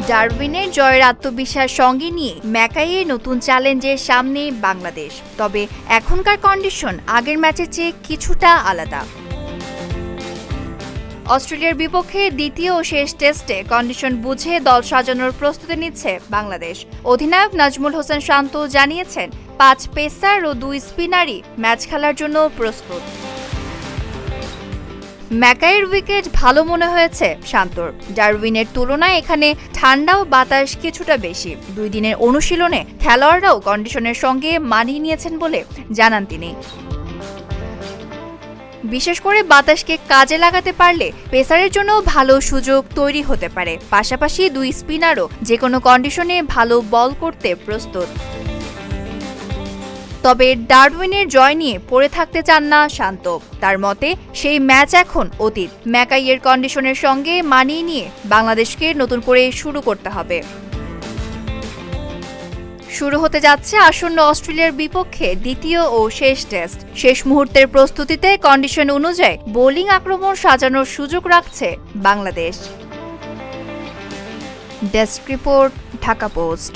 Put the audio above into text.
ডারউইনের জয়ের আত্মবিশ্বাস সঙ্গে নিয়ে ম্যাকাইয়ের নতুন চ্যালেঞ্জের সামনে বাংলাদেশ। তবে এখনকার কন্ডিশন আগের ম্যাচের চেয়ে কিছুটা আলাদা। অস্ট্রেলিয়ার বিপক্ষে দ্বিতীয় ও শেষ টেস্টে কন্ডিশন বুঝে দল সাজানোর প্রস্তুতি নিচ্ছে বাংলাদেশ। অধিনায়ক নাজমুল হোসেন শান্ত জানিয়েছেন, 5 পেসার ও 2 স্পিনারই ম্যাচ খেলার জন্য প্রস্তুত। ম্যাকাইয়ের উইকেট ভালো মনে হয়েছে শান্তর। ডারউইনের তুলনায় এখানে ঠান্ডা ও বাতাস কিছুটা বেশি। 2 দিনের অনুশীলনে খেলোয়াড়রাও কন্ডিশনের সঙ্গে মানিয়ে নিয়েছেন বলে জানান তিনি। বিশেষ করে বাতাসকে কাজে লাগাতে পারলে পেসারের জন্য ভালো সুযোগ তৈরি হতে পারে। পাশাপাশি 2 স্পিনারও যেকোনো কন্ডিশনে ভালো বল করতে প্রস্তুত। তবে ডারউইনের জয় নিয়ে পড়ে থাকতে চান না শান্ত। তার মতে সেই ম্যাচ এখন অতীত। ম্যাকাইয়ের কন্ডিশনের সঙ্গে মানিয়ে নিয়ে বাংলাদেশকে নতুন করে শুরু করতে হবে। শুরু হতে যাচ্ছে আসন্ন অস্ট্রেলিয়ার বিপক্ষে দ্বিতীয় ও শেষ টেস্ট। শেষ মুহূর্তের প্রস্তুতিতে কন্ডিশন অনুযায়ী বোলিং আক্রমণ সাজানোর সুযোগ রাখছে Bangladesh. Desk report, Dhaka post.